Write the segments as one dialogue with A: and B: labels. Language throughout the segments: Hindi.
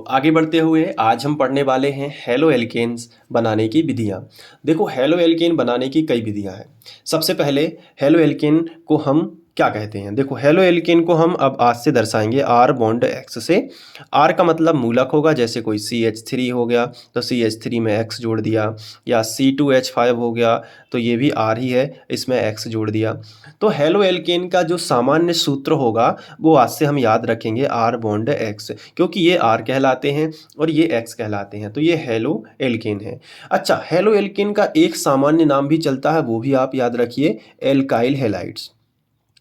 A: आगे बढ़ते हुए आज हम पढ़ने वाले हैं हेलो एल्केन्स बनाने की विधियाँ। देखो हेलो एल्केन बनाने की कई विधियाँ हैं। सबसे पहले हेलो एल्केन को हम क्या कहते हैं? देखो हेलो एल्केन को हम अब आज से दर्शाएंगे R बॉन्ड X से। R का मतलब मूलक होगा, जैसे कोई CH3 हो गया तो CH3 में X जोड़ दिया, या C2H5 हो गया तो ये भी R ही है, इसमें X जोड़ दिया। तो हेलो एल्केन का जो सामान्य सूत्र होगा वो आज से हम याद रखेंगे R बॉन्ड X, क्योंकि ये R कहलाते हैं और ये X कहलाते हैं, तो ये हेलो एल्केन है। अच्छा, हेलो एल्केन का एक सामान्य नाम भी चलता है, वो भी आप याद रखिए, एल्काइल हैलाइड्स।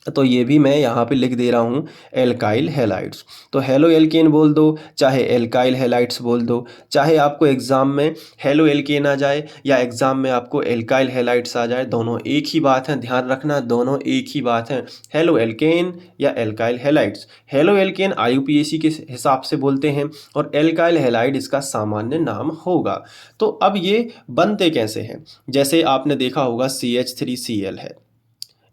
A: तो ये भी मैं यहाँ पे लिख दे रहा हूँ, एल्काइल हैलाइड्स। तो हेलो एल्केन बोल दो, चाहे एल्काइल हैलाइड्स बोल दो, चाहे आपको एग्ज़ाम में हेलो एल्केन आ जाए या एग्ज़ाम में आपको एल्काइल हैलाइड्स आ जाए, दोनों एक ही बात है, ध्यान रखना दोनों एक ही बात है, हेलो एल्केन या alkyl halides. Halo alkane IUPAC के हिसाब से बोलते हैं और एल्काइल हैलाइड इसका सामान्य नाम होगा। तो अब ये बनते कैसे हैं? जैसे आपने देखा होगा CH3Cl है,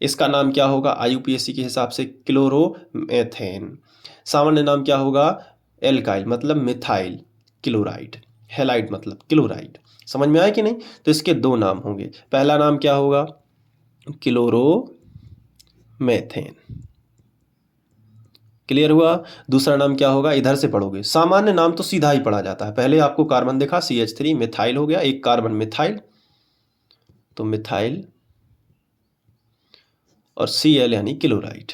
A: इसका नाम क्या होगा IUPAC के हिसाब से? क्लोरोमेथेन। सामान्य नाम क्या होगा? एल्काइल मतलब मिथाइल क्लोराइड, हैलाइड मतलब क्लोराइड। समझ में आया कि नहीं? तो इसके दो नाम होंगे, पहला नाम क्या होगा? क्लोरोमेथेन। क्लियर हुआ? दूसरा नाम क्या होगा? इधर से पढ़ोगे, सामान्य नाम तो सीधा ही पढ़ा जाता है। पहले आपको कार्बन देखा, CH3 मिथाइल हो गया, एक कार्बन मिथाइल, तो मिथाइल, और Cl यानी क्लोराइड।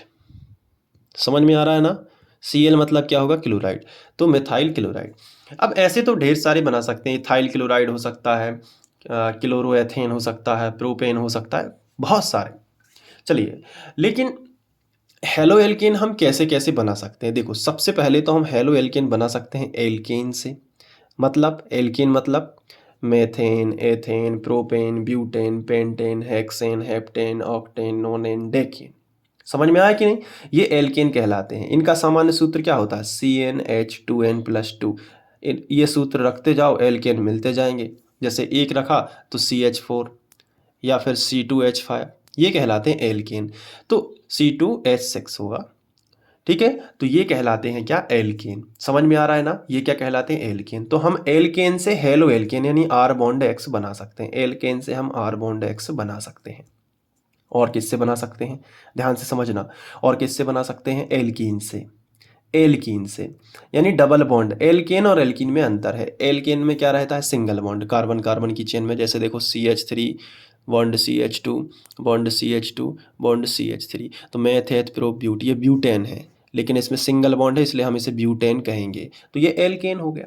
A: समझ में आ रहा है ना? Cl मतलब क्या होगा? क्लोराइड, तो मिथाइल क्लोराइड। अब ऐसे तो ढेर सारे बना सकते हैं, इथाइल क्लोराइड हो सकता है, क्लोरोएथेन हो सकता है, प्रोपेन हो सकता है, बहुत सारे। चलिए, लेकिन हेलो एल्केन हम कैसे कैसे बना सकते हैं? देखो सबसे पहले तो हम हेलो एल्केन बना सकते हैं एल्केन से। मतलब एल्केन मतलब methane, ethane, propane, butane, pentane, hexane, heptane, octane, नोनेन, decane. समझ में आया कि नहीं? ये एल्केन कहलाते हैं। इनका सामान्य सूत्र क्या होता है? CnH2n+2। ये सूत्र रखते जाओ, एल्केन मिलते जाएंगे। जैसे एक रखा तो CH4 या फिर C2H5, ये कहलाते हैं एल्केन। तो C2H6 होगा, ठीक है? तो ये कहलाते हैं क्या? एल्केन। समझ में आ रहा है ना? ये क्या कहलाते हैं? एल्केन। तो हम एल्केन से हेलो एल्केन यानी R बॉन्ड X बना सकते हैं। एल्केन से हम R बॉन्ड X बना सकते हैं। और किससे बना सकते हैं? ध्यान से समझना। और किससे बना सकते हैं? एल्कीन से। एल्कीन से यानी डबल बॉन्ड। एल्केन और एल्कीन में अंतर है। एल्केन में क्या रहता है? सिंगल बॉन्ड, कार्बन कार्बन की चेन में। जैसे देखो CH3 bond CH2 bond CH2 bond CH3, तो मेथ एथ प्रो ब्यूट, ये ब्यूटेन है, लेकिन इसमें सिंगल बॉन्ड है इसलिए हम इसे ब्यूटेन कहेंगे। तो ये एल्केन हो गया,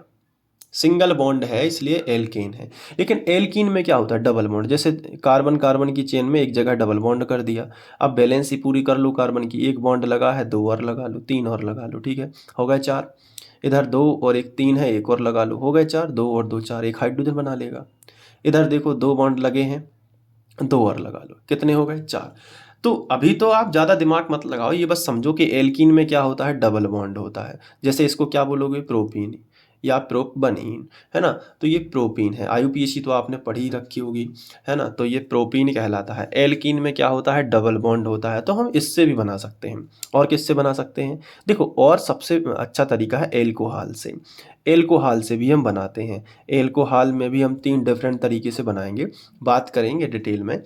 A: सिंगल बॉन्ड है इसलिए एल्केन है। लेकिन एल्कीन में क्या होता है? Double bond. जैसे कार्बन कार्बन की चेन में एक जगह डबल बॉन्ड कर दिया, अब बैलेंस ही पूरी कर लो कार्बन की, एक बॉन्ड लगा है, दो और लगा लो, तीन और लगा लो, ठीक है, हो गए चार। इधर दो और एक तीन है, एक और लगा लो, हो गए चार। दो और दो चार, एक हाइड्रोजन बना लेगा। इधर देखो दो बॉन्ड लगे हैं, दो और लगा लो, कितने हो गए? चार। तो अभी तो आप ज़्यादा दिमाग मत लगाओ, ये बस समझो कि एल्कीन में क्या होता है? डबल बॉन्ड होता है। जैसे इसको क्या बोलोगे? प्रोपीन या प्रोपबनीन, है ना? तो ये प्रोपीन है। IUPAC तो आपने पढ़ी ही रखी होगी, है ना? तो ये प्रोपीन कहलाता है। एल्कीन में क्या होता है? डबल बॉन्ड होता है। तो हम इससे भी बना सकते हैं। और किससे बना सकते हैं? देखो, और सबसे अच्छा तरीका है एल्कोहल से। एल्कोहल से भी हम बनाते हैं। एल्कोहल में भी हम तीन डिफरेंट तरीके से बनाएंगे, बात करेंगे डिटेल में,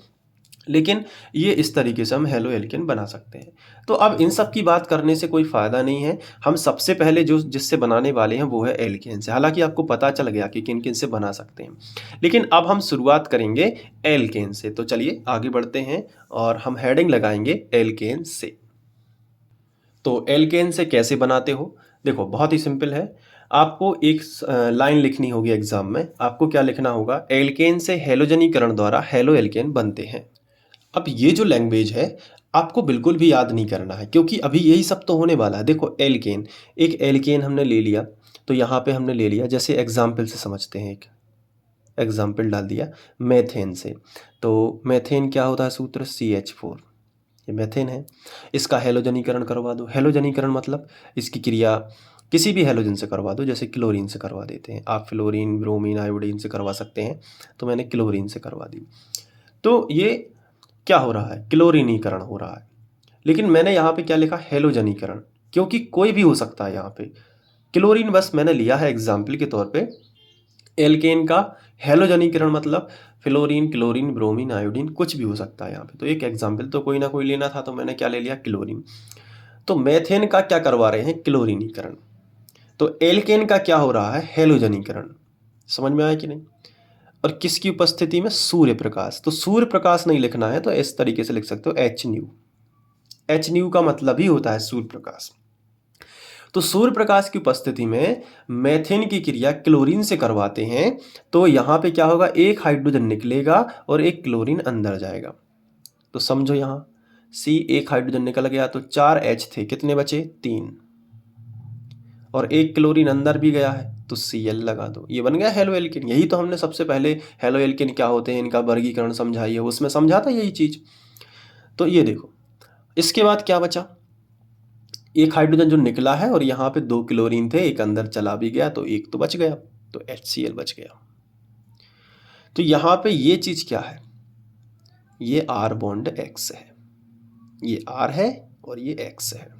A: लेकिन ये इस तरीके से हम हेलो एल्केन बना सकते हैं। तो अब इन सब की बात करने से कोई फ़ायदा नहीं है। हम सबसे पहले जो जिससे बनाने वाले हैं वो है एल्केन से। हालांकि आपको पता चल गया कि किन किन से बना सकते हैं, लेकिन अब हम शुरुआत करेंगे एल्केन से। तो चलिए आगे बढ़ते हैं और हम हेडिंग लगाएंगे एल्केन से। तो एल्केन से कैसे बनाते हो? देखो बहुत ही सिंपल है। आपको एक लाइन लिखनी होगी एग्जाम में। आपको क्या लिखना होगा? एल्केन से हेलोजनीकरण द्वारा हेलो एल्केन बनते हैं। अब ये जो लैंग्वेज है आपको बिल्कुल भी याद नहीं करना है, क्योंकि अभी यही सब तो होने वाला है। देखो एल्केन, एक एल्केन हमने ले लिया, तो यहाँ पे हमने ले लिया, जैसे एग्जाम्पल से समझते हैं, एक एग्जाम्पल डाल दिया मेथेन से। तो मेथेन क्या होता है? सूत्र CH4, ये मेथेन है। इसका हेलोजनीकरण करवा दो। हेलोजनीकरण मतलब इसकी क्रिया किसी भी हेलोजन से करवा दो, जैसे क्लोरीन से करवा देते हैं आप, फ्लोरीन, ब्रोमीन, आयोडीन से करवा सकते हैं, तो मैंने क्लोरीन से करवा दी। तो ये क्या हो रहा है? क्लोरीनीकरण हो रहा है। लेकिन मैंने यहाँ पे क्या लिखा? हेलोजनीकरण, क्योंकि कोई भी हो सकता है यहाँ पे, क्लोरीन बस मैंने लिया है एग्जाम्पल के तौर पे। एल्केन का हेलोजनीकरण मतलब फ्लोरीन, क्लोरीन, ब्रोमीन, आयोडीन कुछ भी हो सकता है यहाँ पे। तो एक एग्जाम्पल तो कोई ना कोई लेना था, तो मैंने क्या ले लिया, क्लोरीन। तो मेथेन का क्या करवा रहे हैं, क्लोरीनीकरण। तो एल्केन का क्या हो रहा है, हेलोजनीकरण। समझ में आया कि नहीं। और किसकी उपस्थिति में, सूर्य प्रकाश। तो सूर्य प्रकाश नहीं लिखना है तो इस तरीके से लिख सकते हो एच न्यू। एच न्यू का मतलब ही होता है सूर्य प्रकाश। तो सूर्य प्रकाश की उपस्थिति में मेथेन की क्रिया क्लोरीन से करवाते हैं, तो यहाँ पे क्या होगा, एक हाइड्रोजन निकलेगा और एक क्लोरीन अंदर जाएगा। तो समझो यहाँ सी, एक हाइड्रोजन निकल गया तो 4 H थे, कितने बचे, 3, और एक क्लोरीन अंदर भी गया है तो Cl लगा दो, ये बन गया हेलो एल्केन। यही तो हमने सबसे पहले हेलो एल्केन क्या होते हैं, इनका वर्गीकरण समझाइए, उसमें समझा था यही चीज। तो ये देखो, इसके बाद क्या बचा, एक हाइड्रोजन जो निकला है और यहाँ पे 2 क्लोरीन थे, एक अंदर चला भी गया तो एक तो बच गया, तो HCl बच गया। तो यहाँ पे ये चीज क्या है, ये R बॉन्ड X है, ये R है और ये X है।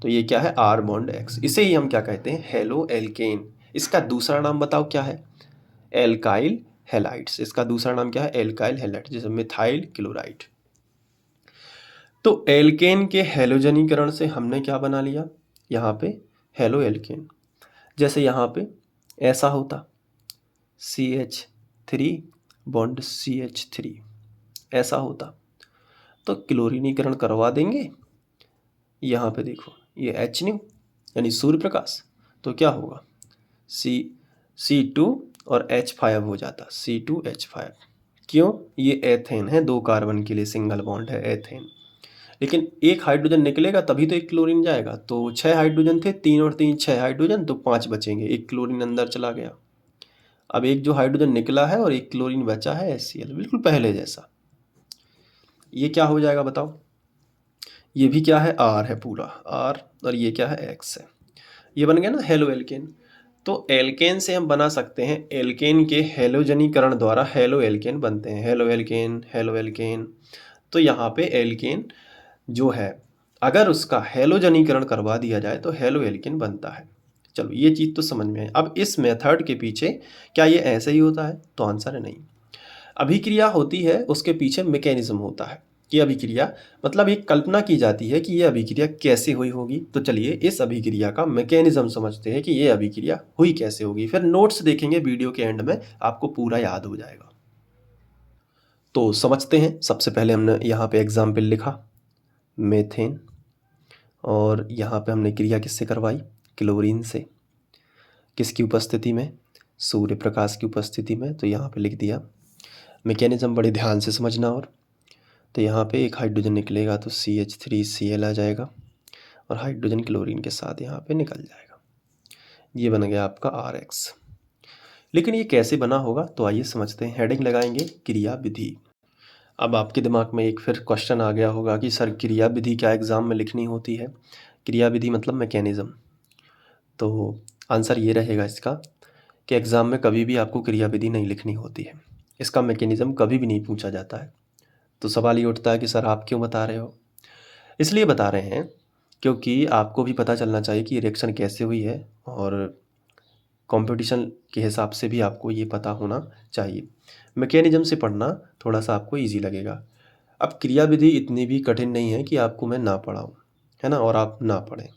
A: तो ये क्या है, R बॉन्ड X। इसे ही हम क्या कहते हैं, हेलो एल्केन। इसका दूसरा नाम बताओ क्या है, एल्काइल हैलाइड्स। इसका दूसरा नाम क्या है, एल्काइल हैलाइड, जैसे मिथाइल क्लोराइड। तो एल्केन के हेलोजनीकरण से हमने क्या बना लिया, यहाँ पे हेलो एल्केन। जैसे यहाँ पे ऐसा होता CH3 बॉन्ड CH3, ऐसा होता तो क्लोरीनीकरण करवा देंगे। यहाँ पे देखो ये H न्यू यानी सूर्य प्रकाश, तो क्या होगा, C2 और H5 हो जाता, C2H5। क्यों, ये एथेन है, 2 कार्बन के लिए सिंगल बॉन्ड है एथेन। लेकिन एक हाइड्रोजन निकलेगा तभी तो एक क्लोरीन जाएगा। तो 6 हाइड्रोजन थे, 3 और 3 6 हाइड्रोजन, तो 5 बचेंगे, एक क्लोरीन अंदर चला गया। अब एक जो हाइड्रोजन निकला है और एक क्लोरीन बचा है HCl, बिल्कुल पहले जैसा। ये क्या हो जाएगा बताओ, ये भी क्या है, R है पूरा R, और ये क्या है, X है। ये बन गया ना हेलो एल्केन। तो एल्केन से हम बना सकते हैं, एल्केन के हेलोजनीकरण द्वारा हेलो एल्केन बनते हैं, हेलो एल्केन, हेलो एल्केन। तो यहाँ पे एल्केन जो है, अगर उसका हेलोजनीकरण करवा दिया जाए तो हेलो एल्केन बनता है। चलो ये चीज़ तो समझ में आई। अब इस मेथड के पीछे क्या ये ऐसे ही होता है, तो आंसर है नहीं। अभिक्रिया होती है, उसके पीछे मैकेनिज्म होता है कि अभिक्रिया मतलब एक कल्पना की जाती है कि ये अभिक्रिया कैसे हुई होगी। तो चलिए इस अभिक्रिया का मैकेनिज्म समझते हैं कि ये अभिक्रिया हुई कैसे होगी, फिर नोट्स देखेंगे वीडियो के एंड में, आपको पूरा याद हो जाएगा। तो समझते हैं। सबसे पहले हमने यहाँ पे एग्जाम्पल लिखा मेथेन, और यहाँ पे हमने क्रिया किससे करवाई, क्लोरीन से। किसकी उपस्थिति में, सूर्य प्रकाश की उपस्थिति में। तो यहाँ पे लिख दिया। मैकेनिज्म बड़े ध्यान से समझना। और तो यहाँ पे एक हाइड्रोजन निकलेगा तो CH3Cl आ जाएगा, और हाइड्रोजन क्लोरीन के साथ यहाँ पे निकल जाएगा। ये बन गया आपका RX। लेकिन ये कैसे बना होगा, तो आइए समझते हैं। हेडिंग लगाएंगे क्रिया विधि। अब आपके दिमाग में एक फिर क्वेश्चन आ गया होगा कि सर क्रिया विधि क्या एग्ज़ाम में लिखनी होती है। क्रिया विधि मतलब मैकेनिज्म। तो आंसर ये रहेगा इसका कि एग्ज़ाम में कभी भी आपको क्रिया विधि नहीं लिखनी होती है, इसका मैकेनिज्म कभी भी नहीं पूछा जाता है। तो सवाल ये उठता है कि सर आप क्यों बता रहे हो। इसलिए बता रहे हैं क्योंकि आपको भी पता चलना चाहिए कि रिएक्शन कैसे हुई है, और कंपटीशन के हिसाब से भी आपको ये पता होना चाहिए। मैकेनिज्म से पढ़ना थोड़ा सा आपको इजी लगेगा। अब क्रिया विधि इतनी भी कठिन नहीं है कि आपको मैं ना पढ़ाऊँ, है ना, और आप ना पढ़ें,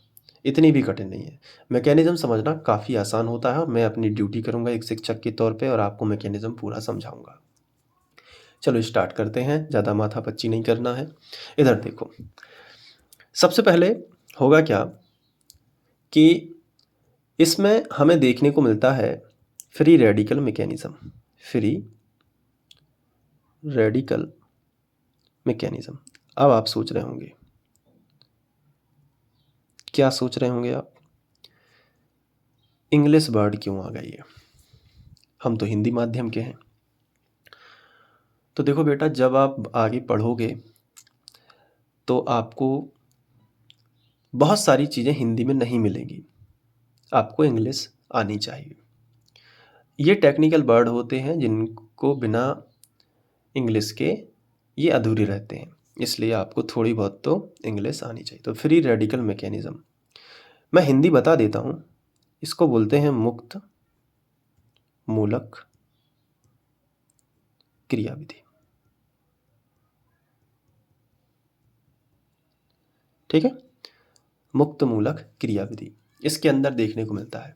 A: इतनी भी कठिन नहीं है। मैकेनिज्म समझना काफ़ी आसान होता है, और मैं अपनी ड्यूटी करूँगा एक शिक्षक के तौर पे, और आपको मैकेनिज्म पूरा समझाऊँगा। चलो स्टार्ट करते हैं, ज़्यादा माथापच्ची नहीं करना है। इधर देखो, सबसे पहले होगा क्या कि इसमें हमें देखने को मिलता है free radical mechanism. Free radical mechanism. अब आप सोच रहे होंगे, क्या सोच रहे होंगे आप, इंग्लिश वर्ड क्यों आ गई है, हम तो हिंदी माध्यम के हैं। तो देखो बेटा, जब आप आगे पढ़ोगे तो आपको बहुत सारी चीज़ें हिंदी में नहीं मिलेंगी, आपको इंग्लिश आनी चाहिए। ये टेक्निकल वर्ड होते हैं जिनको बिना इंग्लिश के ये अधूरे रहते हैं, इसलिए आपको थोड़ी बहुत तो इंग्लिश आनी चाहिए। तो फ्री रेडिकल मैकेनिज्म मैं हिंदी बता देता हूँ, इसको बोलते हैं मुक्त मूलक क्रियाविधि। ठीक है, मुक्त मूलक क्रियाविधि इसके अंदर देखने को मिलता है।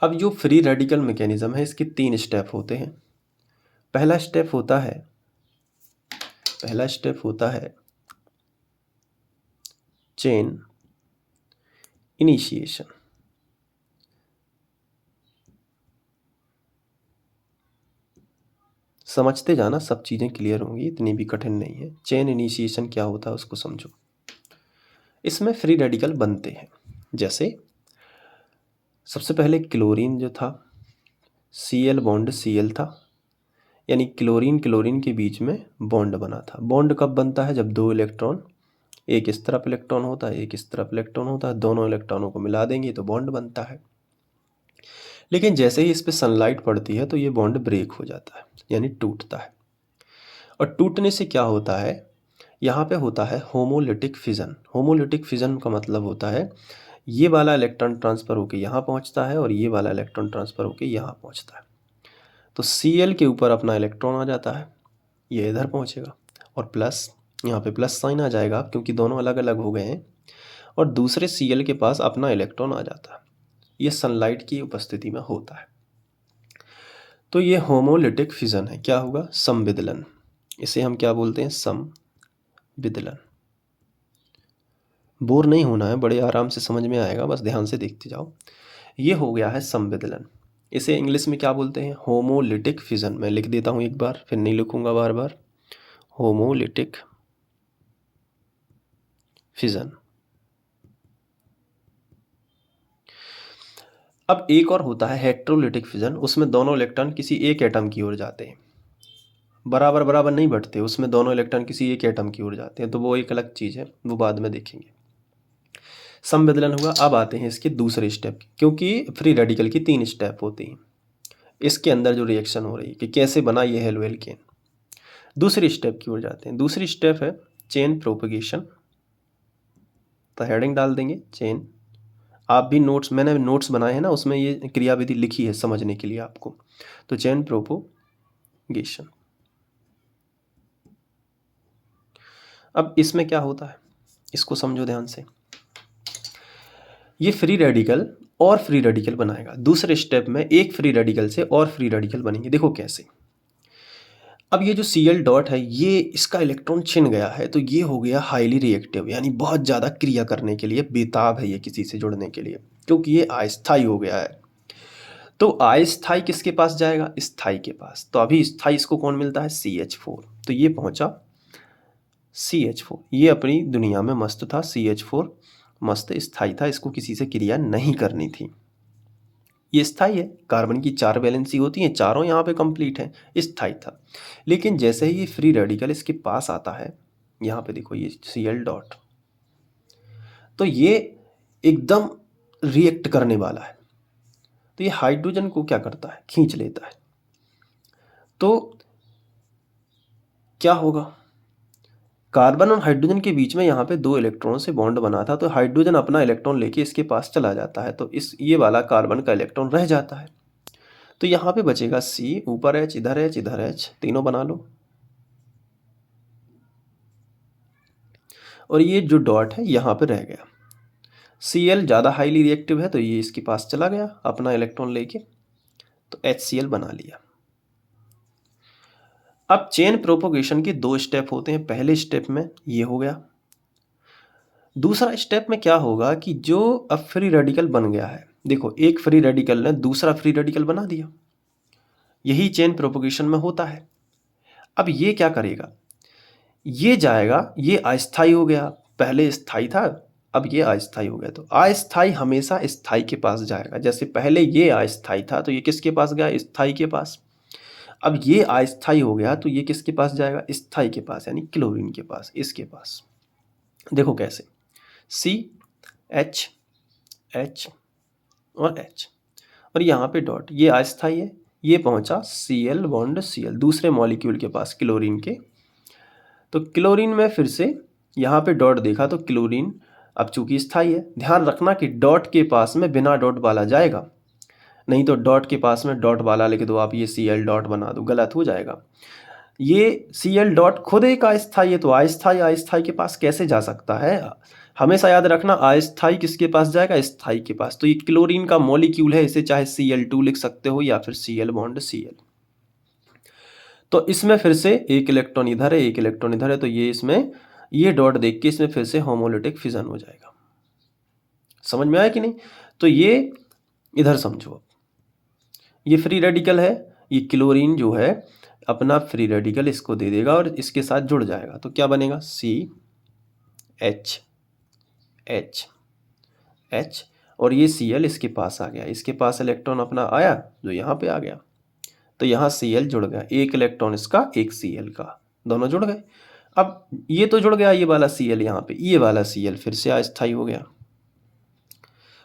A: अब जो फ्री रेडिकल मैकेनिज्म है इसके 3 स्टेप होते हैं। पहला स्टेप होता है चेन इनिशिएशन। समझते जाना, सब चीज़ें क्लियर होंगी, इतनी भी कठिन नहीं है। चेन इनिशिएशन क्या होता है उसको समझो। इसमें फ्री रेडिकल बनते हैं। जैसे सबसे पहले क्लोरीन जो था, Cl बॉन्ड Cl था, यानी क्लोरीन के बीच में बॉन्ड बना था। बॉन्ड कब बनता है? जब 2 इलेक्ट्रॉन, एक इस तरफ इलेक्ट्रॉन होता है, एक इस तरफ इलेक्ट्रॉन होता है, दोनों इलेक्ट्रॉनों को मिला देंगे तो बॉन्ड बनता है। लेकिन जैसे ही इस पर सनलाइट पड़ती है तो ये बॉन्ड ब्रेक हो जाता है, यानी टूटता है। और टूटने से क्या होता है? यहाँ पे होता है होमोलिटिक फिजन। होमोलिटिक फिजन का मतलब होता है ये वाला इलेक्ट्रॉन ट्रांसफ़र होकर यहाँ पहुँचता है और ये वाला इलेक्ट्रॉन ट्रांसफ़र होकर यहाँ पहुँचता है। तो Cl के ऊपर अपना इलेक्ट्रॉन आ जाता है, ये इधर पहुँचेगा, और प्लस यहाँ पे प्लस साइन आ जाएगा क्योंकि दोनों अलग अलग हो गए हैं, और दूसरे Cl के पास अपना इलेक्ट्रॉन आ जाता है। ये सनलाइट की उपस्थिति में होता है। तो ये होमोलिटिक फिजन है। क्या होगा? समविदलन। इसे हम क्या बोलते हैं? समविदलन। बोर नहीं होना है, बड़े आराम से समझ में आएगा, बस ध्यान से देखते जाओ। ये हो गया है समविदलन। इसे इंग्लिश में क्या बोलते हैं? Homolytic fission. मैं लिख देता हूँ एक बार, फिर नहीं लिखूंगा बार बार। Homolytic fission. अब एक और होता है हेट्रोलिटिक फिजन। उसमें दोनों इलेक्ट्रॉन किसी एक एटम की ओर जाते हैं, बराबर बराबर नहीं बढ़ते, उसमें दोनों इलेक्ट्रॉन किसी एक एटम की ओर जाते हैं, तो वो एक अलग चीज़ है, वो बाद में देखेंगे। समविदलन हुआ। अब आते हैं इसके दूसरे स्टेप, क्योंकि फ्री रेडिकल की 3 स्टेप होती हैं। इसके अंदर जो रिएक्शन हो रही है कि कैसे बना ये हेलो एल्केन। दूसरी स्टेप की ओर जाते हैं। दूसरी स्टेप है चेन प्रोपगेशन। तो हेडिंग डाल देंगे चेन। आप भी नोट्स, मैंने नोट्स बनाए हैं ना, उसमें ये क्रियाविधि लिखी है समझने के लिए आपको। तो चेन प्रोपगेशन। अब इसमें क्या होता है इसको समझो ध्यान से। ये फ्री रेडिकल और फ्री रेडिकल बनाएगा। दूसरे स्टेप में एक फ्री रेडिकल से और फ्री रेडिकल बनेंगे। देखो कैसे। अब ये जो Cl डॉट है, ये इसका इलेक्ट्रॉन छिन गया है, तो ये हो गया हाईली रिएक्टिव, यानी बहुत ज़्यादा क्रिया करने के लिए बेताब है ये किसी से जुड़ने के लिए, क्योंकि ये अस्थायी हो गया है। तो अस्थायी किसके पास जाएगा? स्थायी के पास। तो अभी स्थायी इसको कौन मिलता है? CH4। तो ये पहुंचा CH4। ये अपनी दुनिया में मस्त था। CH4 मस्त स्थायी था, इसको किसी से क्रिया नहीं करनी थी। ये स्थायी है, कार्बन की 4 वैलेंसी होती हैं, चारों यहाँ पे कंप्लीट है, स्थायी था। लेकिन जैसे ही ये फ्री रेडिकल इसके पास आता है, यहाँ पे देखो ये Cl डॉट, तो ये एकदम रिएक्ट करने वाला है। तो ये हाइड्रोजन को क्या करता है? खींच लेता है। तो क्या होगा? कार्बन और हाइड्रोजन के बीच में यहाँ पे 2 इलेक्ट्रॉन से बॉन्ड बना था, तो हाइड्रोजन अपना इलेक्ट्रॉन लेके इसके पास चला जाता है, तो ये वाला कार्बन का इलेक्ट्रॉन रह जाता है। तो यहाँ पे बचेगा C, ऊपर H, इधर H, इधर H, तीनों बना लो। और ये जो डॉट है यहाँ पे रह गया। Cl ज़्यादा हाईली रिएक्टिव है, तो ये इसके पास चला गया अपना इलेक्ट्रॉन लेके, तो HCl बना लिया। अब चेन प्रोपोगेशन के 2 स्टेप होते हैं। पहले स्टेप में ये हो गया। दूसरा स्टेप में क्या होगा कि जो अब फ्री रेडिकल बन गया है, देखो एक फ्री रेडिकल ने दूसरा फ्री रेडिकल बना दिया। यही चेन प्रोपोगेशन में होता है। अब ये क्या करेगा? ये जाएगा, ये अस्थायी हो गया, पहले स्थायी था, अब ये अस्थायी हो गया। तो अस्थायी हमेशा स्थायी के पास जाएगा। जैसे पहले ये अस्थायी था, तो ये किसके पास गया? स्थायी के पास। अब ये अस्थायी हो गया, तो ये किसके पास जाएगा? स्थायी के पास, यानी क्लोरीन के पास, इसके पास। देखो कैसे, C H H और H, और यहाँ पे डॉट, ये अस्थायी है, ये पहुँचा Cl बॉन्ड Cl दूसरे मॉलिक्यूल के पास, क्लोरीन के। तो क्लोरीन में फिर से यहाँ पे डॉट देखा, तो क्लोरीन अब चूंकि स्थाई है, ध्यान रखना कि डॉट के पास में बिना डॉट वाला जाएगा, नहीं तो डॉट के पास में डॉट वाला लिख दो आप, ये Cl डॉट बना दो, गलत हो जाएगा। ये Cl डॉट खुद एक अस्थाई है, तो अस्थाई के पास कैसे जा सकता है? हमेशा याद रखना अस्थाई किसके पास जाएगा? स्थाई के पास। तो ये क्लोरीन का मॉलिक्यूल है, इसे चाहे Cl2 लिख सकते हो या फिर Cl बॉन्ड Cl। तो इसमें फिर से एक इलेक्ट्रॉन इधर है, एक इलेक्ट्रॉन इधर है, तो ये इसमें ये डॉट देख के इसमें फिर से होमोलिटिक फिजन हो जाएगा। समझ में आया कि नहीं? तो ये इधर समझो, अब ये फ्री रेडिकल है, ये क्लोरीन जो है अपना फ्री रेडिकल इसको दे देगा और इसके साथ जुड़ जाएगा, तो क्या बनेगा? CH H और ये Cl इसके पास आ गया, इसके पास इलेक्ट्रॉन अपना आया जो यहाँ पे आ गया, तो यहाँ Cl जुड़ गया, एक इलेक्ट्रॉन इसका एक Cl का, दोनों जुड़ गए। अब ये तो जुड़ गया, ये वाला Cl यहाँ पे, ये वाला Cl फिर से अस्थाई हो गया,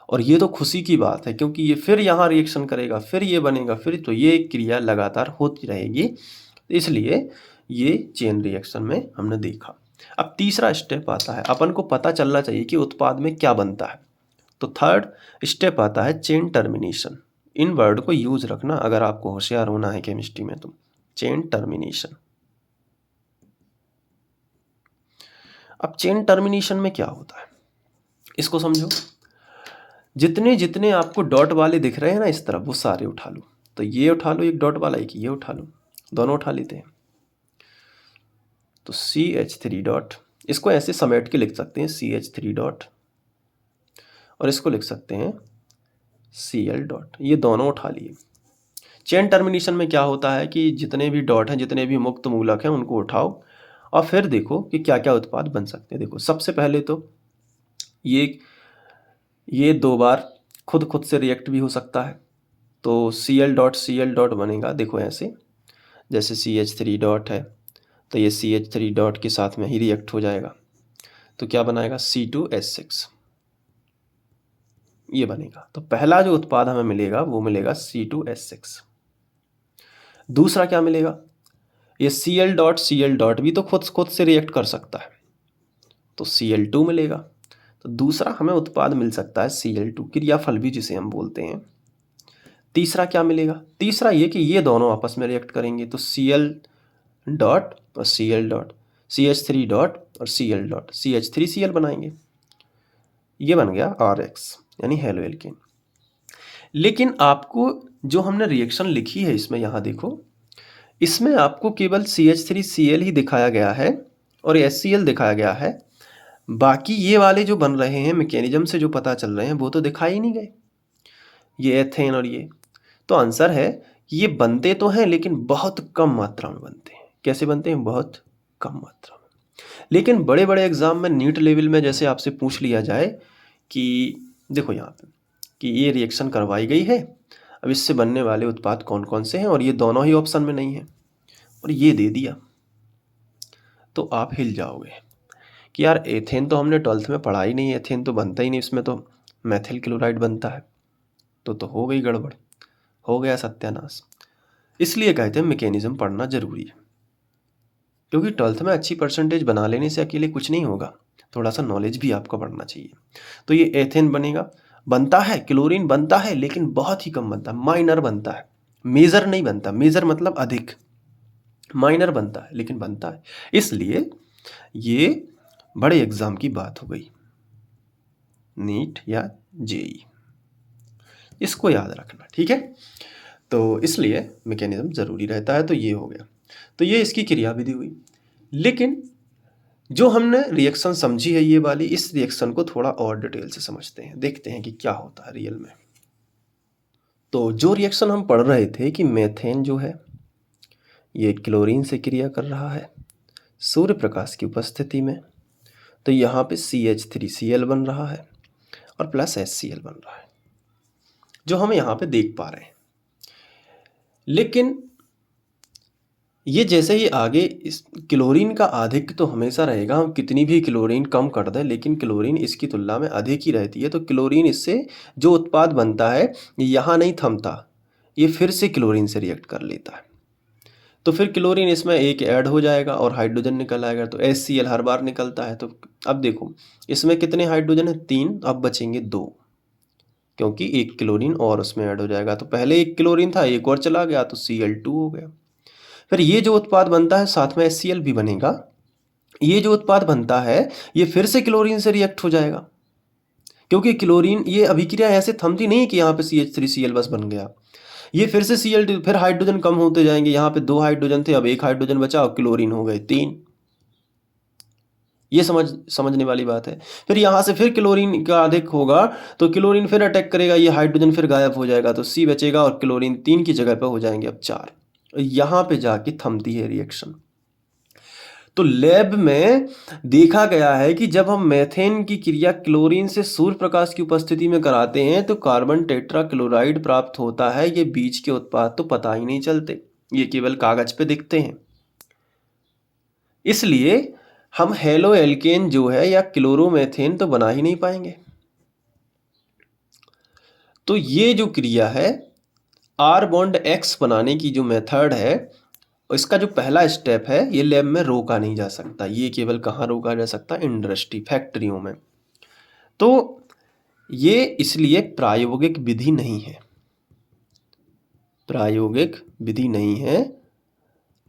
A: और ये तो खुशी की बात है क्योंकि ये फिर यहाँ रिएक्शन करेगा, फिर ये बनेगा, फिर, तो ये क्रिया लगातार होती रहेगी, इसलिए ये चेन रिएक्शन में हमने देखा। अब तीसरा स्टेप आता है, अपन को पता चलना चाहिए कि उत्पाद में क्या बनता है, तो थर्ड स्टेप आता है चेन टर्मिनेशन। इन वर्ड को यूज रखना अगर आपको होशियार होना है केमिस्ट्री में, तो चेन टर्मिनेशन। अब चेन टर्मिनेशन में क्या होता है इसको समझो। जितने जितने आपको डॉट वाले दिख रहे हैं ना इस तरफ, वो सारे उठा लो, तो ये उठा लो एक डॉट वाला, एक ये उठा लो, दोनों उठा लेते हैं, तो CH3 डॉट, इसको ऐसे समेट के लिख सकते हैं CH3 डॉट, और इसको लिख सकते हैं Cl डॉट, ये दोनों उठा लिए। चेन टर्मिनेशन में क्या होता है कि जितने भी डॉट हैं, जितने भी मुक्त मूलक हैं, उनको उठाओ और फिर देखो कि क्या क्या उत्पाद बन सकते हैं। देखो सबसे पहले तो ये दो बार खुद से रिएक्ट भी हो सकता है, तो Cl डॉट बनेगा, देखो ऐसे, जैसे CH3 डॉट है तो ये CH3 डॉट के साथ में ही रिएक्ट हो जाएगा, तो क्या बनाएगा? C2H6 ये बनेगा। तो पहला जो उत्पाद हमें मिलेगा वो मिलेगा C2H6। दूसरा क्या मिलेगा? ये Cl डॉट भी तो खुद से रिएक्ट कर सकता है, तो Cl2 मिलेगा। तो दूसरा हमें उत्पाद मिल सकता है Cl2, क्रियाफल भी जिसे हम बोलते हैं। तीसरा क्या मिलेगा? तीसरा ये कि ये दोनों आपस में रिएक्ट करेंगे, तो Cl डॉट और Cl डॉट, CH3 डॉट और Cl डॉट, CH3Cl बनाएंगे, ये बन गया RX यानी हेलो एल्केन। लेकिन आपको जो हमने रिएक्शन लिखी है इसमें, यहाँ देखो, इसमें आपको केवल CH3Cl ही दिखाया गया है और HCl दिखाया गया है, बाकी ये वाले जो बन रहे हैं मैकेनिज्म से जो पता चल रहे हैं वो तो दिखाई नहीं गए, ये एथेन और ये। तो आंसर है ये बनते तो हैं लेकिन बहुत कम मात्रा में बनते हैं। कैसे बनते हैं? बहुत कम मात्रा में। लेकिन बड़े बड़े एग्जाम में नीट लेवल में जैसे आपसे पूछ लिया जाए कि देखो यहाँ पे कि ये रिएक्शन करवाई गई है, अब इससे बनने वाले उत्पाद कौन कौन से हैं, और ये दोनों ही ऑप्शन में नहीं है और ये दे दिया, तो आप हिल जाओगे कि यार एथेन तो हमने 12th में पढ़ा ही नहीं, एथेन तो बनता ही नहीं, इसमें तो मेथिल क्लोराइड बनता है, तो हो गई गड़बड़, हो गया सत्यानाश। इसलिए कहते हैं मैकेनिज्म पढ़ना जरूरी है, क्योंकि 12th में अच्छी परसेंटेज बना लेने से अकेले कुछ नहीं होगा, थोड़ा सा नॉलेज भी आपको बढ़ना चाहिए। तो ये एथेन बनेगा, बनता है, क्लोरीन बनता है लेकिन बहुत ही कम बनता है, माइनर बनता है, मेजर नहीं बनता, मेजर मतलब अधिक, माइनर बनता है लेकिन बनता है। इसलिए ये बड़े एग्जाम की बात हो गई, नीट या जेई, इसको याद रखना, ठीक है। तो इसलिए मैकेनिज्म जरूरी रहता है, तो ये हो गया, तो ये इसकी क्रियाविधि हुई। लेकिन जो हमने रिएक्शन समझी है ये वाली, इस रिएक्शन को थोड़ा और डिटेल से समझते हैं, देखते हैं कि क्या होता है रियल में। तो जो रिएक्शन हम पढ़ रहे थे कि मेथेन जो है ये क्लोरीन से क्रिया कर रहा है सूर्य प्रकाश की उपस्थिति में, तो यहाँ पे CH3Cl बन रहा है और प्लस HCl बन रहा है, जो हम यहाँ पे देख पा रहे हैं। लेकिन ये जैसे ही आगे, इस क्लोरीन का अधिक तो हमेशा रहेगा, हम कितनी भी क्लोरीन कम कर दें लेकिन क्लोरीन इसकी तुलना में अधिक ही रहती है, तो क्लोरीन इससे जो उत्पाद बनता है यहाँ नहीं थमता, ये फिर से क्लोरीन से रिएक्ट कर लेता है। तो फिर क्लोरीन इसमें एक ऐड हो जाएगा और हाइड्रोजन निकल आएगा, तो HCl हर बार निकलता है। तो अब देखो इसमें कितने हाइड्रोजन है, 3, अब बचेंगे 2, क्योंकि एक क्लोरीन और उसमें ऐड हो जाएगा। तो पहले एक क्लोरीन था, एक और चला गया तो Cl2 हो गया। फिर ये जो उत्पाद बनता है साथ में HCl भी बनेगा। ये जो उत्पाद बनता है ये फिर से क्लोरीन से रिएक्ट हो जाएगा, क्योंकि क्लोरीन ये अभिक्रिया ऐसे थमती नहीं कि यहाँ पे CH3Cl बस बन गया। ये फिर से Cl2, फिर हाइड्रोजन कम होते जाएंगे। यहाँ पे 2 हाइड्रोजन थे, अब 1 हाइड्रोजन बचा और क्लोरीन हो गए 3। ये समझने वाली बात है। फिर यहाँ से फिर क्लोरीन का अधिक होगा तो क्लोरीन फिर अटैक करेगा, ये हाइड्रोजन फिर गायब हो जाएगा, तो C बचेगा और क्लोरीन 3 की जगह पे हो जाएंगे अब 4। यहाँ पे जाके थमती है रिएक्शन। तो लैब में देखा गया है कि जब हम मेथेन की क्रिया क्लोरीन से सूर्य प्रकाश की उपस्थिति में कराते हैं तो कार्बन टेट्रा क्लोराइड प्राप्त होता है। ये बीच के उत्पाद तो पता ही नहीं चलते, ये केवल कागज पे दिखते हैं। इसलिए हम हेलो एल्केन जो है या क्लोरोमेथेन तो बना ही नहीं पाएंगे। तो ये जो क्रिया है R बॉन्ड X बनाने की जो मेथड है, इसका जो पहला स्टेप है ये लैब में रोका नहीं जा सकता। ये केवल कहाँ रोका जा सकता है, इंडस्ट्री, फैक्ट्रियों में। तो ये इसलिए प्रायोगिक विधि नहीं है, प्रायोगिक विधि नहीं है।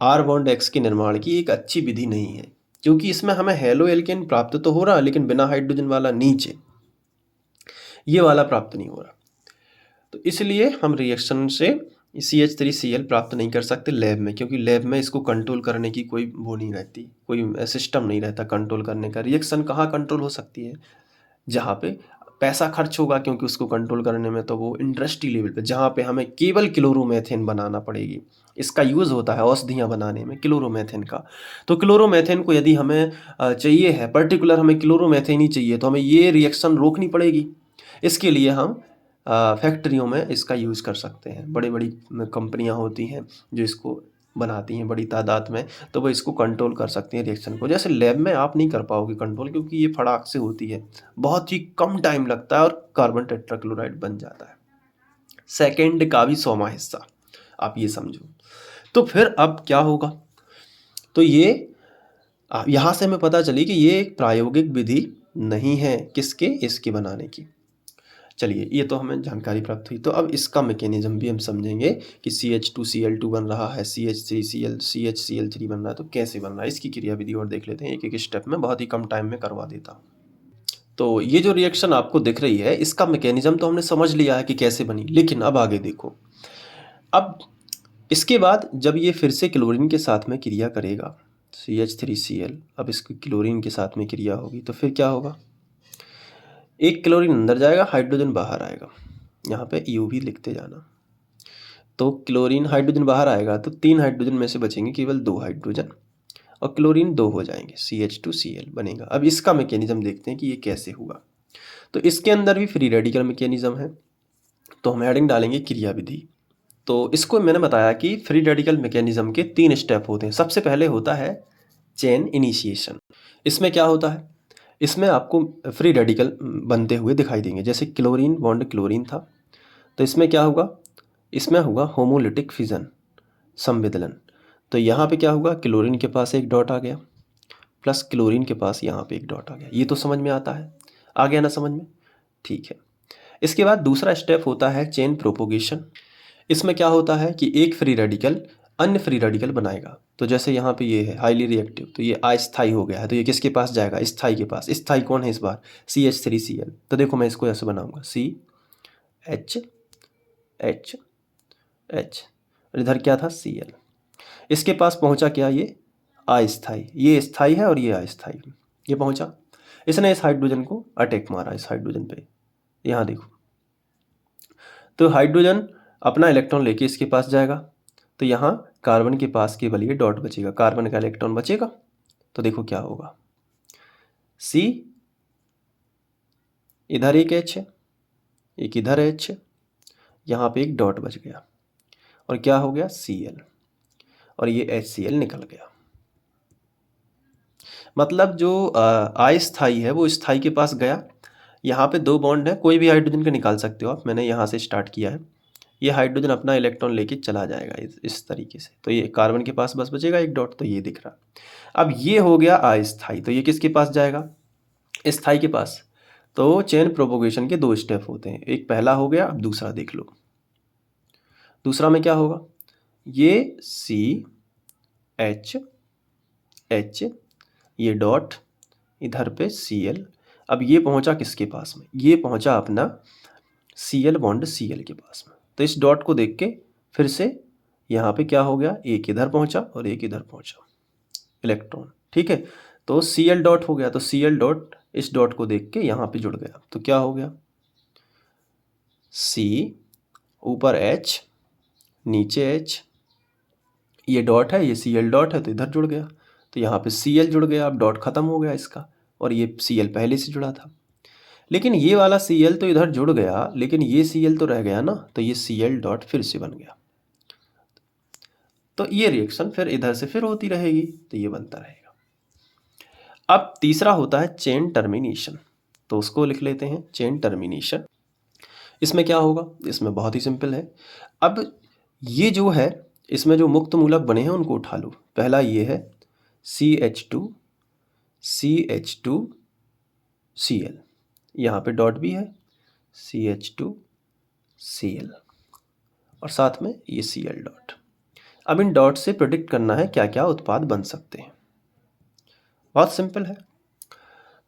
A: R बॉन्ड X के निर्माण की एक अच्छी विधि नहीं है, क्योंकि इसमें हमें हेलो एल्केन प्राप्त तो हो रहा है लेकिन बिना हाइड्रोजन वाला नीचे, ये वाला प्राप्त नहीं हो रहा। तो इसलिए हम रिएक्शन से CH3Cl प्राप्त नहीं कर सकते लैब में, क्योंकि लैब में इसको कंट्रोल करने की कोई वो नहीं रहती, कोई सिस्टम नहीं रहता कंट्रोल करने का। रिएक्शन कहाँ कंट्रोल हो सकती है, जहाँ पे पैसा खर्च होगा, क्योंकि उसको कंट्रोल करने में तो वो इंडस्ट्री लेवल पे, जहाँ पे हमें केवल क्लोरोमेथेन बनाना पड़ेगी। इसका यूज़ होता है औषधियाँ बनाने में क्लोरोमेथेन का। तो क्लोरोमेथेन को यदि हमें चाहिए है, पर्टिकुलर हमें क्लोरोमेथेन ही चाहिए, तो हमें ये रिएक्शन रोकनी पड़ेगी। इसके लिए हम फैक्ट्रियों में इसका यूज़ कर सकते हैं। बड़ी बड़ी कंपनियां होती हैं जो इसको बनाती हैं बड़ी तादाद में, तो वो इसको कंट्रोल कर सकती हैं रिएक्शन को। जैसे लैब में आप नहीं कर पाओगे कंट्रोल, क्योंकि ये फटाक से होती है, बहुत ही कम टाइम लगता है और कार्बन टेट्राक्लोराइड बन जाता है, सेकेंड का भी 100वां हिस्सा, आप ये समझो। तो फिर अब क्या होगा, तो ये यहाँ से हमें पता चली कि ये एक प्रायोगिक विधि नहीं है, किसके, इसके बनाने की। चलिए ये तो हमें जानकारी प्राप्त हुई। तो अब इसका मैकेनिज्म भी हम समझेंगे कि CH2Cl2 बन रहा है, CH3Cl CHCl3 बन रहा है, तो कैसे बन रहा है, इसकी क्रिया विधि और देख लेते हैं एक एक स्टेप में, बहुत ही कम टाइम में करवा देता हूँ। तो ये जो रिएक्शन आपको दिख रही है इसका मैकेनिज्म तो हमने समझ लिया है कि कैसे बनी, लेकिन अब आगे देखो। अब इसके बाद जब ये फिर से क्लोरीन के साथ में क्रिया करेगा CH3Cl, अब इसकी क्लोरीन के साथ में क्रिया होगी तो फिर क्या होगा, एक क्लोरीन अंदर जाएगा, हाइड्रोजन बाहर आएगा, यहाँ पे यू भी लिखते जाना। तो क्लोरीन हाइड्रोजन बाहर आएगा तो 3 हाइड्रोजन में से बचेंगे केवल 2 हाइड्रोजन और क्लोरीन 2 हो जाएंगे, CH2Cl बनेगा। अब इसका मैकेनिज्म देखते हैं कि ये कैसे हुआ। तो इसके अंदर भी फ्री रेडिकल मैकेनिज्म है, तो हम हेडिंग डालेंगे क्रिया विधि। तो इसको मैंने बताया कि फ्री रेडिकल मैकेनिज्म के 3 स्टेप होते हैं। सबसे पहले होता है चेन इनिशिएशन। इसमें क्या होता है, इसमें आपको फ्री रेडिकल बनते हुए दिखाई देंगे। जैसे क्लोरीन बॉन्ड क्लोरीन था, तो इसमें क्या होगा, इसमें होगा होमोलिटिक फिजन, संविदलन। तो यहाँ पे क्या होगा, क्लोरीन के पास एक डॉट आ गया प्लस क्लोरीन के पास यहाँ पे एक डॉट आ गया। ये तो समझ में आता है, आ गया ना समझ में, ठीक है। इसके बाद दूसरा स्टेप होता है चेन प्रोपोगेशन। इसमें क्या होता है कि एक फ्री रेडिकल अन्य फ्री रेडिकल बनाएगा। तो जैसे यहाँ पे ये है हाईली रिएक्टिव, तो ये अस्थाई हो गया है, तो ये किसके पास जाएगा, स्थाई के पास। स्थाई कौन है इस बार, CH3Cl। तो देखो मैं इसको ऐसे बनाऊंगा CH और इधर क्या था Cl। इसके पास पहुंचा क्या, ये अस्थाई, ये स्थाई है और ये अस्थाई, ये पहुंचा। इसने इस हाइड्रोजन को अटैक मारा, इस हाइड्रोजन पे, यहाँ देखो। तो हाइड्रोजन अपना इलेक्ट्रॉन लेके इसके पास जाएगा, तो यहाँ कार्बन के पास केवल ये डॉट बचेगा, कार्बन का इलेक्ट्रॉन बचेगा। तो देखो क्या होगा, C इधर एक H है, एक इधर H है, यहाँ पे एक डॉट बच गया और क्या हो गया Cl, और ये HCl निकल गया। मतलब जो अस्थाई है वो स्थाई के पास गया। यहाँ पे 2 बॉन्ड है, कोई भी हाइड्रोजन का निकाल सकते हो आप, मैंने यहाँ से स्टार्ट किया है। ये हाइड्रोजन अपना इलेक्ट्रॉन लेके चला जाएगा इस तरीके से। तो ये कार्बन के पास बस बचेगा एक डॉट, तो ये दिख रहा। अब ये हो गया अस्थाई, तो ये किसके पास जाएगा? स्थाई के पास। तो चेन प्रोपोगेशन के 2 स्टेप होते हैं, एक पहला हो गया, अब दूसरा देख लो। दूसरा में क्या होगा? ये CH ये डॉट, इधर पे Cl। अब ये पहुंचा किसके पास में? ये पहुंचा अपना Cl बॉन्ड Cl के पास में। तो इस डॉट को देख के फिर से यहाँ पे क्या हो गया, एक इधर पहुंचा और एक इधर पहुंचा इलेक्ट्रॉन, ठीक है। तो Cl डॉट हो गया, तो Cl डॉट इस डॉट को देख के यहाँ पे जुड़ गया, तो क्या हो गया, C ऊपर H नीचे H, ये डॉट है, ये Cl डॉट है, तो इधर जुड़ गया, तो यहाँ पे Cl जुड़ गया। अब डॉट खत्म हो गया इसका, और ये Cl पहले से जुड़ा था। लेकिन ये वाला Cl तो इधर जुड़ गया, लेकिन ये Cl तो रह गया ना, तो ये Cl डॉट फिर से बन गया। तो ये रिएक्शन फिर इधर से फिर होती रहेगी, तो ये बनता रहेगा। अब तीसरा होता है चेन टर्मिनेशन, तो उसको लिख लेते हैं चेन टर्मिनेशन। इसमें क्या होगा? इसमें बहुत ही सिंपल है। अब ये जो है, इसमें जो मुक्त मूलक बने हैं उनको उठा लो। पहला ये है CH2 Cl, यहाँ पे डॉट भी है CH2 Cl, और साथ में ये Cl डॉट। अब इन डॉट से प्रेडिक्ट करना है क्या क्या उत्पाद बन सकते हैं। बहुत सिंपल है।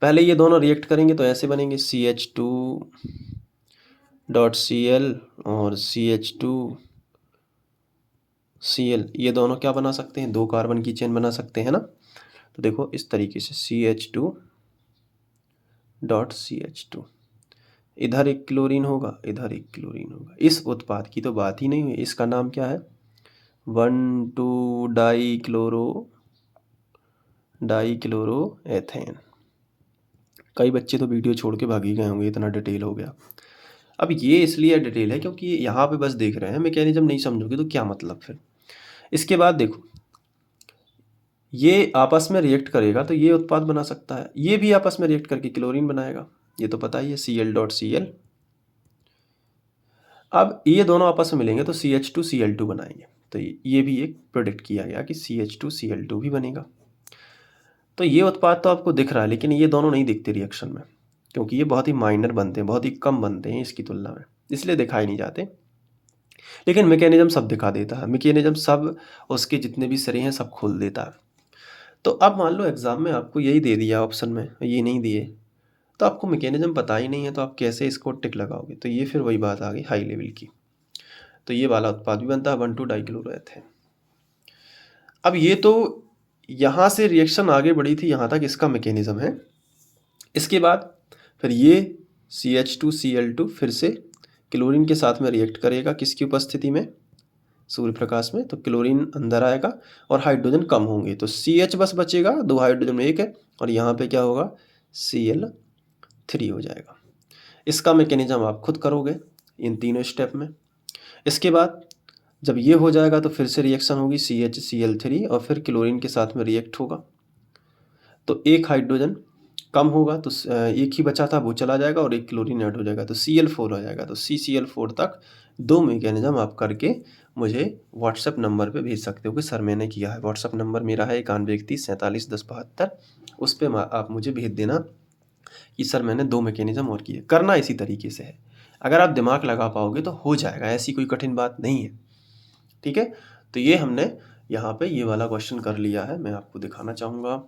A: पहले ये दोनों रिएक्ट करेंगे तो ऐसे बनेंगे CH2 डॉट Cl और CH2 Cl, ये दोनों क्या बना सकते हैं? 2 कार्बन की चेन बना सकते हैं ना। तो देखो इस तरीके से CH2 डॉट CH2, इधर एक क्लोरीन होगा, इधर एक क्लोरीन होगा। इस उत्पाद की तो बात ही नहीं हुई, इसका नाम क्या है? 1,2 डाई क्लोरो एथेन। कई बच्चे तो वीडियो छोड़ के भाग ही गए होंगे, इतना डिटेल हो गया। अब ये इसलिए डिटेल है क्योंकि यहाँ पे बस देख रहे हैं, मैकेनिज्म नहीं समझोगे तो क्या मतलब फिर। इसके बाद देखो, ये आपस में रिएक्ट करेगा तो ये उत्पाद बना सकता है, ये भी आपस में रिएक्ट करके क्लोरीन बनाएगा, ये तो पता ही है Cl डॉट Cl। अब ये दोनों आपस में मिलेंगे तो CH2 Cl2 बनाएंगे, तो ये भी एक प्रेडिक्ट किया गया कि CH2 Cl2 भी बनेगा। तो ये उत्पाद तो आपको दिख रहा है, लेकिन ये दोनों नहीं दिखते रिएक्शन में, क्योंकि ये बहुत ही माइनर बनते हैं, बहुत ही कम बनते हैं इसकी तुलना में, इसलिए दिखाई नहीं जाते। लेकिन मैकेनिज्म सब दिखा देता है, मैकेनिज्म सब, उसके जितने भी सिरे हैं सब खोल देता है। तो अब मान लो एग्जाम में आपको यही दे दिया ऑप्शन में, ये नहीं दिए, तो आपको मैकेनिज्म पता ही नहीं है, तो आप कैसे इसको टिक लगाओगे? तो ये फिर वही बात आ गई हाई लेवल की। तो ये वाला उत्पाद भी बनता है 1,2 डाइक्लोरोएथेन। अब ये तो यहाँ से रिएक्शन आगे बढ़ी थी, यहाँ तक इसका मैकेनिज्म है। इसके बाद फिर ये CH2 Cl2 फिर से क्लोरीन के साथ में रिएक्ट करेगा, किसकी उपस्थिति में? सूर्य प्रकाश में। तो क्लोरीन अंदर आएगा और हाइड्रोजन कम होंगे, तो CH बस बचेगा, 2 हाइड्रोजन में 1 है, और यहाँ पे क्या होगा? Cl3 हो जाएगा। इसका मैकेनिज्म आप खुद करोगे इन तीनों स्टेप में। इसके बाद जब ये हो जाएगा तो फिर से रिएक्शन होगी CH Cl3 और फिर क्लोरीन के साथ में रिएक्ट होगा, तो 1 हाइड्रोजन कम होगा, तो एक ही बचा था वो चला जाएगा और 1 क्लोरीन ऐड हो जाएगा, तो Cl4 हो जाएगा। तो CCl4 तक 2 मैकेनिज्म आप करके मुझे व्हाट्सएप नंबर पे भेज सकते हो कि सर मैंने किया है। व्हाट्सएप नंबर मेरा है 9131471072, उस पर आप मुझे भेज देना कि सर मैंने 2 मैकेनिज्म और किए। करना इसी तरीके से है, अगर आप दिमाग लगा पाओगे तो हो जाएगा, ऐसी कोई कठिन बात नहीं है, ठीक है। तो ये हमने यहाँ पे ये वाला क्वेश्चन कर लिया है। मैं आपको दिखाना चाहूँगा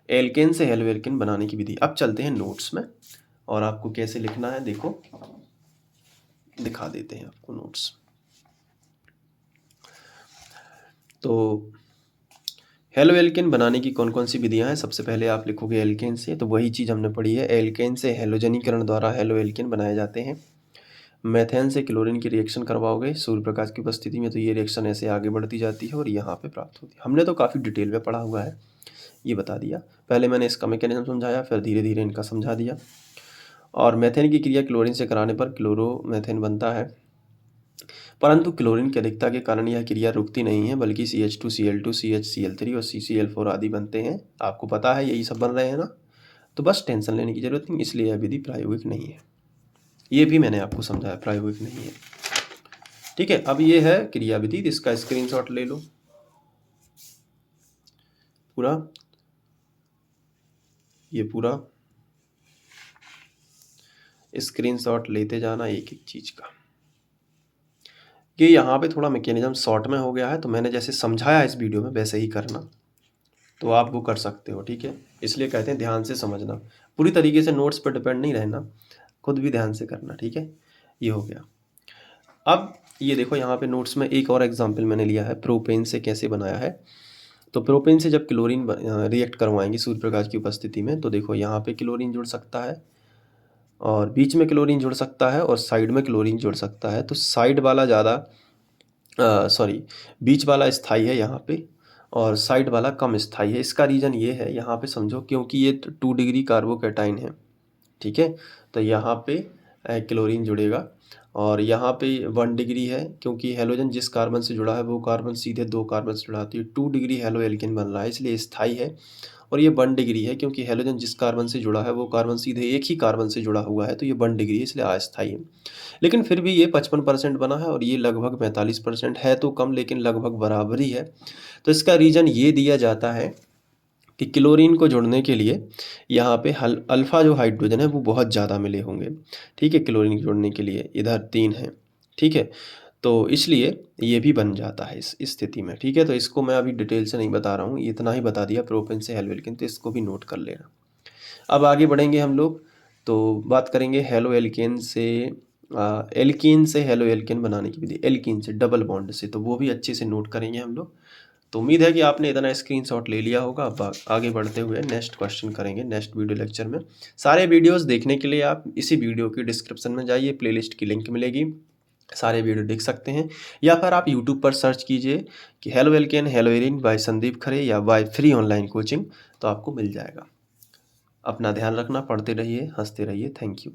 A: एल्केन से हेलोएल्केन बनाने की विधि। अब चलते हैं नोट्स में, और आपको कैसे लिखना है देखो, दिखा देते हैं आपको नोट्स। तो हेलोएल्केन बनाने की कौन कौन सी विधियां हैं? सबसे पहले आप लिखोगे एल्केन से, तो वही चीज़ हमने पढ़ी है, एल्केन से हेलोजनीकरण द्वारा हेलोएल्केन बनाए जाते हैं। मेथेन से क्लोरीन की रिएक्शन करवाओगे सूर्य प्रकाश की उपस्थिति में, तो ये रिएक्शन ऐसे आगे बढ़ती जाती है और यहाँ पे प्राप्त होती है। हमने तो काफ़ी डिटेल में पढ़ा हुआ है, ये बता दिया। पहले मैंने इसका मैकेनिज्म समझाया, फिर धीरे धीरे इनका समझा दिया। और मेथेन की क्रिया क्लोरीन से कराने पर क्लोरोमेथेन बनता है, परंतु क्लोरीन की अधिकता के कारण यह क्रिया रुकती नहीं है, बल्कि CH2 Cl2 CH Cl3 और CCl4 आदि बनते हैं। आपको पता है यही सब बन रहे हैं ना, तो बस टेंशन लेने की जरूरत नहीं, इसलिए यह विधि प्रायोगिक नहीं है। ये भी मैंने आपको समझाया, प्रायोगिक नहीं है। ठीक है, अब ये है क्रियाविधि, इसका स्क्रीनशॉट ले लो पूरा, ये पूरा स्क्रीनशॉट लेते जाना एक एक चीज़ का। ये यहाँ पे थोड़ा मैकेनिज्म शॉर्ट में हो गया है, तो मैंने जैसे समझाया इस वीडियो में वैसे ही करना, तो आप वो कर सकते हो। ठीक है, इसलिए कहते हैं ध्यान से समझना, पूरी तरीके से नोट्स पर डिपेंड नहीं रहना, खुद भी ध्यान से करना। ठीक है, ये हो गया। अब ये देखो यहाँ पे नोट्स में एक और एग्जांपल मैंने लिया है, प्रोपेन से कैसे बनाया है। तो प्रोपेन से जब क्लोरीन रिएक्ट करवाएंगे सूर्य प्रकाश की उपस्थिति में, तो देखो यहाँ पे क्लोरीन जुड़ सकता है और बीच में क्लोरीन जुड़ सकता है और साइड में क्लोरीन जुड़ सकता है। तो साइड वाला ज़्यादा सॉरी बीच वाला स्थाई है यहाँ पे और साइड वाला कम स्थाई है। इसका रीज़न ये है, यहाँ पे समझो, क्योंकि ये 2 डिग्री कार्बोकैटाइन है। ठीक है, तो यहाँ पे क्लोरीन जुड़ेगा और यहाँ पे 1 डिग्री है, क्योंकि हैलोजन जिस कार्बन से जुड़ा है वो कार्बन सीधे 2 कार्बन से जुड़ा है, तो ये 2 डिग्री हैलो एल्केन बन रहा है, इसलिए स्थाई है। और ये 1 डिग्री है, क्योंकि हैलोजन जिस कार्बन से जुड़ा है वो कार्बन सीधे एक ही कार्बन से जुड़ा हुआ है, तो ये 1 डिग्री है, इसलिए अस्थाई है। लेकिन फिर भी ये 55% बना है और ये लगभग 45% है, तो कम लेकिन लगभग बराबर ही है। तो इसका रीज़न ये दिया जाता है कि क्लोरीन को जोड़ने के लिए यहाँ पे अल्फ़ा जो हाइड्रोजन है वो बहुत ज़्यादा मिले होंगे। ठीक है, क्लोरीन जोड़ने के लिए इधर 3 है। ठीक है, तो इसलिए ये भी बन जाता है इस स्थिति में। ठीक है, तो इसको मैं अभी डिटेल से नहीं बता रहा हूँ, इतना ही बता दिया प्रोपेन से हेलो एल्केन, तो इसको भी नोट कर लेना। अब आगे बढ़ेंगे हम लोग, तो बात करेंगे हेलो एल्केन से एल्कीन से हेलो एल्केन बनाने की विधि, एल्कीन से डबल बॉन्ड से, तो वो भी अच्छे से नोट करेंगे हम लोग। तो उम्मीद है कि आपने इतना स्क्रीनशॉट ले लिया होगा। अब आगे बढ़ते हुए नेक्स्ट क्वेश्चन करेंगे नेक्स्ट वीडियो लेक्चर में। सारे वीडियोस देखने के लिए आप इसी वीडियो की डिस्क्रिप्शन में जाइए, प्लेलिस्ट की लिंक मिलेगी, सारे वीडियो देख सकते हैं, या फिर आप यूट्यूब पर सर्च कीजिए कि halo alkane halo arene by Sandeep Khare या बाय फ्री ऑनलाइन कोचिंग, तो आपको मिल जाएगा। अपना ध्यान रखना, पढ़ते रहिए, हंसते रहिए। Thank you.